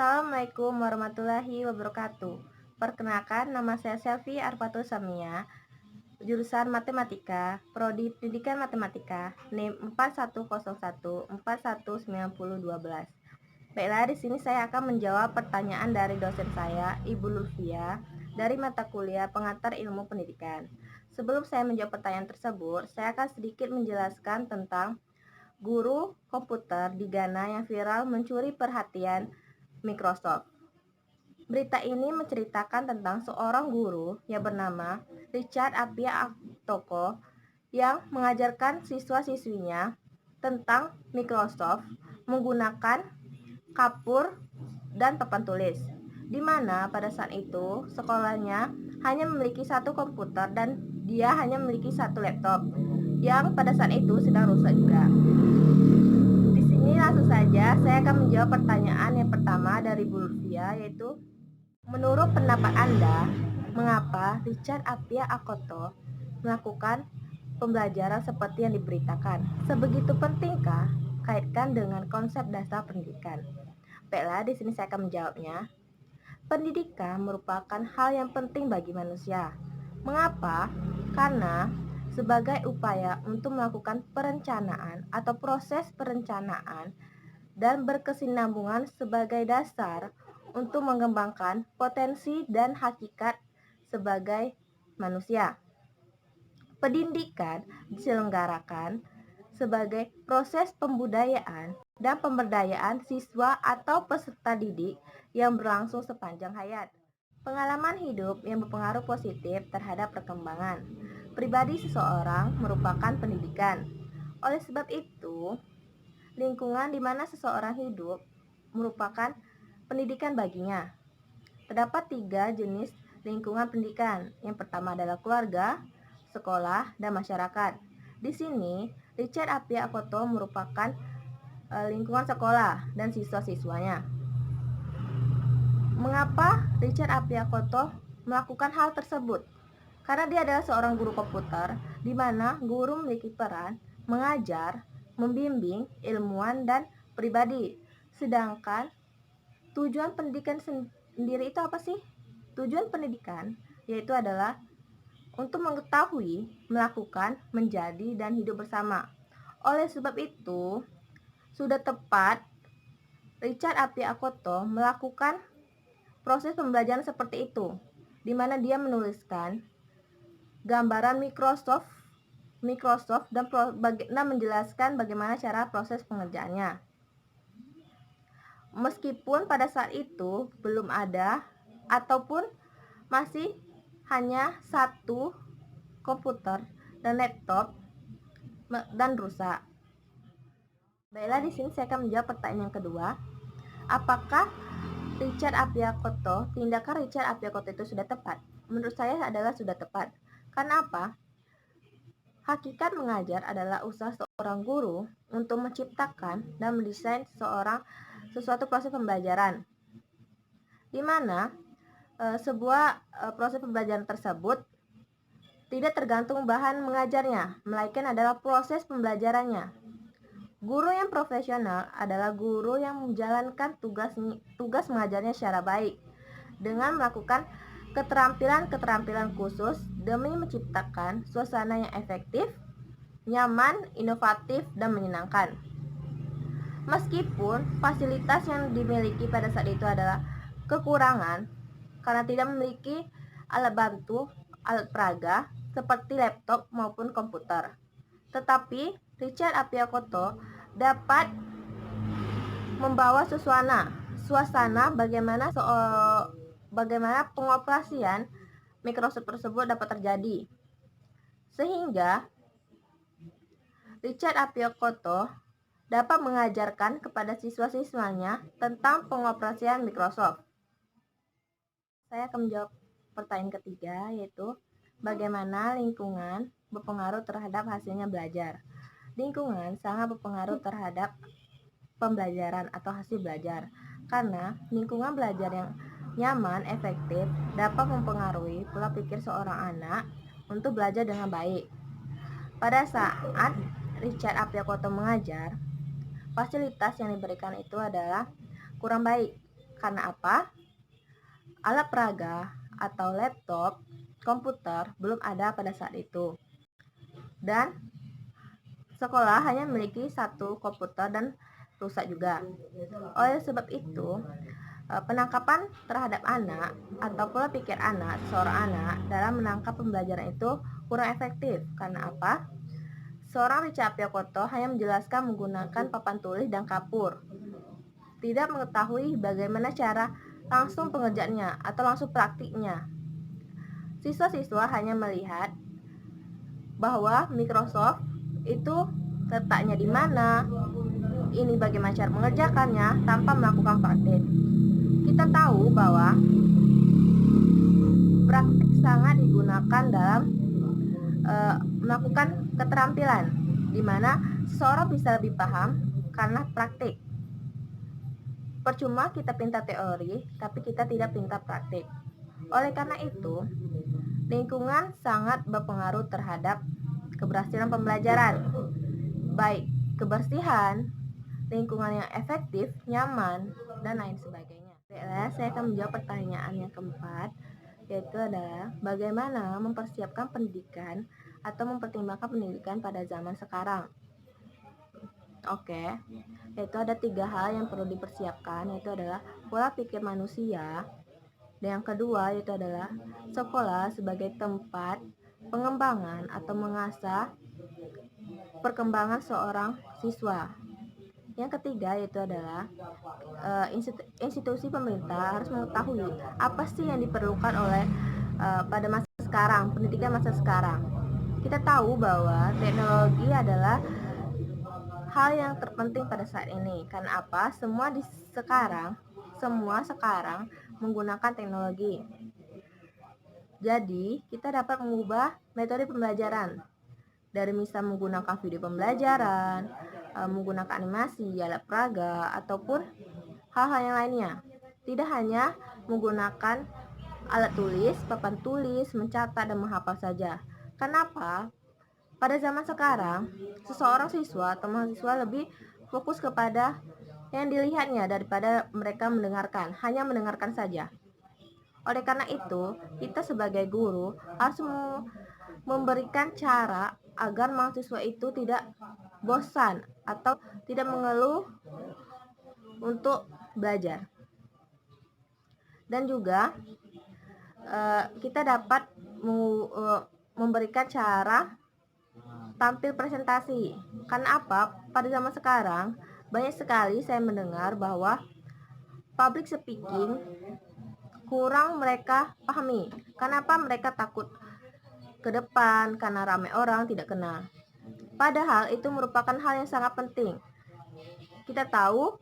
Assalamualaikum warahmatullahi wabarakatuh. Perkenalkan, nama saya Selvi Arfatul Samia, jurusan Matematika, Prodi Pendidikan Matematika, NIM 4101419012. Baiklah, di sini saya akan menjawab pertanyaan dari dosen saya, Ibu Lutfia, dari mata kuliah Pengantar Ilmu Pendidikan. Sebelum saya menjawab pertanyaan tersebut, saya akan sedikit menjelaskan tentang guru komputer di Ghana yang viral mencuri perhatian Microsoft. Berita ini menceritakan tentang seorang guru yang bernama Richard Appiah Akotoko yang mengajarkan siswa-siswinya tentang Microsoft menggunakan kapur dan papan tulis, di mana pada saat itu sekolahnya hanya memiliki satu komputer dan dia hanya memiliki satu laptop yang pada saat itu sedang rusak juga. Di sini langsung saja saya akan menjawab pertanyaan yang pertama dari Bu Lutfia, yaitu menurut pendapat Anda, mengapa Richard Appiah Akoto melakukan pembelajaran seperti yang diberitakan? Sebegitu pentingkah kaitkan dengan konsep dasar pendidikan? Baiklah, di sini saya akan menjawabnya. Pendidikan merupakan hal yang penting bagi manusia. Mengapa? Karena sebagai upaya untuk melakukan perencanaan atau proses perencanaan dan berkesinambungan sebagai dasar untuk mengembangkan potensi dan hakikat sebagai manusia. Pendidikan diselenggarakan sebagai proses pembudayaan dan pemberdayaan siswa atau peserta didik yang berlangsung sepanjang hayat. Pengalaman hidup yang berpengaruh positif terhadap perkembangan pribadi seseorang merupakan pendidikan. Oleh sebab itu, lingkungan di mana seseorang hidup merupakan pendidikan baginya. Terdapat 3 jenis lingkungan pendidikan. Yang pertama adalah keluarga, sekolah, dan masyarakat. Di sini, Richard Appiah Akoto merupakan lingkungan sekolah dan siswa-siswanya. Mengapa Richard Appiah Akoto melakukan hal tersebut? Karena dia adalah seorang guru komputer, di mana guru memiliki peran mengajar, membimbing ilmuwan dan pribadi. Sedangkan tujuan pendidikan sendiri itu apa sih? Tujuan pendidikan yaitu adalah untuk mengetahui, melakukan, menjadi, dan hidup bersama. Oleh sebab itu, sudah tepat Richard Appiah Akoto melakukan proses pembelajaran seperti itu, di mana dia menuliskan gambaran Microsoft dan menjelaskan bagaimana cara proses pengerjaannya. Meskipun pada saat itu belum ada ataupun masih hanya satu komputer dan laptop dan rusak. Baiklah, di sini saya akan menjawab pertanyaan yang kedua. Apakah tindakan Richard Appiah Akoto itu sudah tepat? Menurut saya adalah sudah tepat. Karena apa? Hakikat mengajar adalah usaha seorang guru untuk menciptakan dan mendesain sesuatu proses pembelajaran, di mana sebuah proses pembelajaran tersebut tidak tergantung bahan mengajarnya, melainkan adalah proses pembelajarannya. Guru yang profesional adalah guru yang menjalankan tugas mengajarnya secara baik dengan melakukan keterampilan-keterampilan khusus demi menciptakan suasana yang efektif, nyaman, inovatif, dan menyenangkan. Meskipun fasilitas yang dimiliki pada saat itu adalah kekurangan karena tidak memiliki alat bantu, alat peraga seperti laptop maupun komputer, tetapi Richard Appiah Akoto dapat membawa suasana bagaimana pengoperasian Microsoft tersebut dapat terjadi, sehingga Richard Appiah Akoto dapat mengajarkan kepada siswa-siswanya tentang pengoperasian Microsoft. Saya akan menjawab pertanyaan ketiga, yaitu bagaimana lingkungan berpengaruh terhadap hasilnya belajar. Lingkungan sangat berpengaruh terhadap pembelajaran atau hasil belajar, karena lingkungan belajar yang nyaman, efektif, dapat mempengaruhi pola pikir seorang anak untuk belajar dengan baik. Pada saat Richard Appiah Akoto mengajar, fasilitas yang diberikan itu adalah kurang baik, Karena apa? Alat peraga atau laptop, komputer belum ada pada saat itu. Dan sekolah hanya memiliki satu komputer dan rusak juga. Oleh sebab itu, penangkapan terhadap anak atau pola pikir anak, seorang anak dalam menangkap pembelajaran itu kurang efektif. Karena apa? Seorang Richard Piokoto hanya menjelaskan menggunakan papan tulis dan kapur, tidak mengetahui bagaimana cara langsung pengerjaannya atau langsung praktiknya. Siswa-siswa hanya melihat bahwa Microsoft itu letaknya di mana, ini bagaimana cara mengerjakannya tanpa melakukan praktik. Kita tahu bahwa praktik sangat digunakan dalam melakukan keterampilan, di mana seseorang bisa lebih paham karena praktik. Percuma kita pintar teori, tapi kita tidak pintar praktik. Oleh karena itu, lingkungan sangat berpengaruh terhadap keberhasilan pembelajaran, baik kebersihan, lingkungan yang efektif, nyaman, dan lain sebagainya. Baiklah, saya akan menjawab pertanyaan yang keempat, yaitu adalah bagaimana mempersiapkan pendidikan atau mempertimbangkan pendidikan pada zaman sekarang. Oke, yaitu ada 3 hal yang perlu dipersiapkan, yaitu adalah pola pikir manusia, dan yang kedua yaitu adalah sekolah sebagai tempat pengembangan atau mengasah perkembangan seorang siswa. Yang ketiga yaitu adalah institusi pemerintah harus mengetahui apa sih yang diperlukan oleh pada masa sekarang, pendidikan masa sekarang. Kita tahu bahwa teknologi adalah hal yang terpenting pada saat ini. Karena apa? Semua sekarang menggunakan teknologi. Jadi, kita dapat mengubah metode pembelajaran dari misal menggunakan video pembelajaran, menggunakan animasi, alat peraga, ataupun hal-hal yang lainnya. Tidak hanya menggunakan alat tulis, papan tulis, mencatat, dan menghafal saja. Kenapa? Pada zaman sekarang, seseorang siswa atau mahasiswa lebih fokus kepada yang dilihatnya daripada mereka mendengarkan, hanya mendengarkan saja. Oleh karena itu, kita sebagai guru harus memberikan cara agar mahasiswa itu tidak bosan atau tidak mengeluh untuk belajar. Dan juga kita dapat memberikan cara tampil presentasi. Karena apa? Pada zaman sekarang banyak sekali saya mendengar bahwa public speaking kurang mereka pahami. Kenapa? Mereka takut ke depan karena ramai orang, tidak kenal. Padahal itu merupakan hal yang sangat penting. Kita tahu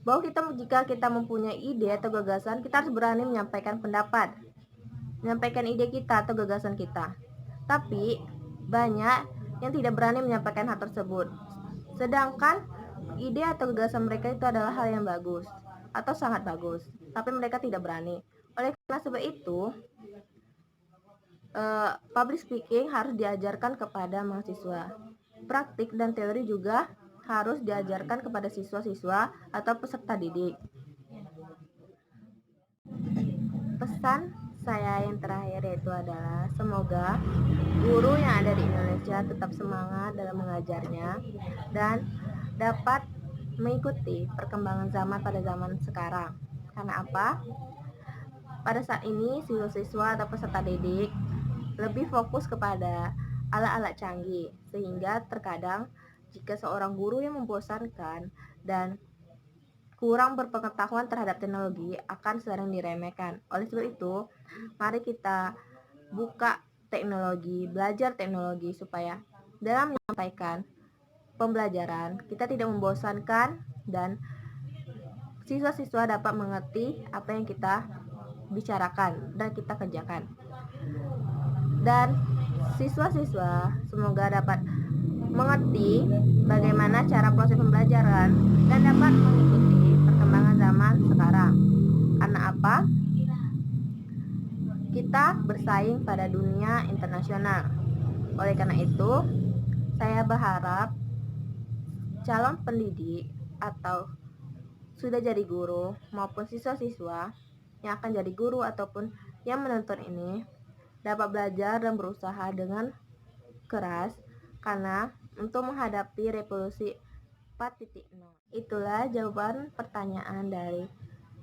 bahwa jika kita mempunyai ide atau gagasan, kita harus berani menyampaikan pendapat, menyampaikan ide kita atau gagasan kita. Tapi banyak yang tidak berani menyampaikan hal tersebut. Sedangkan ide atau gagasan mereka itu adalah hal yang bagus atau sangat bagus, tapi mereka tidak berani. Oleh karena sebab itu, public speaking harus diajarkan kepada mahasiswa. Praktik dan teori juga harus diajarkan kepada siswa-siswa atau peserta didik. Pesan saya yang terakhir yaitu adalah semoga guru yang ada di Indonesia tetap semangat dalam mengajarnya dan dapat mengikuti perkembangan zaman pada zaman sekarang. Karena apa? Pada saat ini siswa-siswa atau peserta didik lebih fokus kepada alat-alat canggih, sehingga terkadang jika seorang guru yang membosankan dan kurang berpengetahuan terhadap teknologi akan sering diremehkan. Oleh sebab itu, mari kita buka teknologi, belajar teknologi supaya dalam menyampaikan pembelajaran kita tidak membosankan dan siswa-siswa dapat mengerti apa yang kita bicarakan dan kita kerjakan. Dan siswa-siswa semoga dapat mengerti bagaimana cara proses pembelajaran dan dapat mengikuti perkembangan zaman sekarang. Karena apa? Kita bersaing pada dunia internasional. Oleh karena itu, saya berharap calon pendidik atau sudah jadi guru maupun siswa-siswa yang akan jadi guru ataupun yang menonton ini dapat belajar dan berusaha dengan keras karena untuk menghadapi revolusi 4.0. Itulah jawaban pertanyaan dari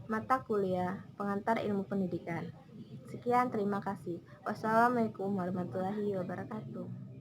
mata kuliah pengantar ilmu pendidikan. Sekian, terima kasih. Wassalamualaikum warahmatullahi wabarakatuh.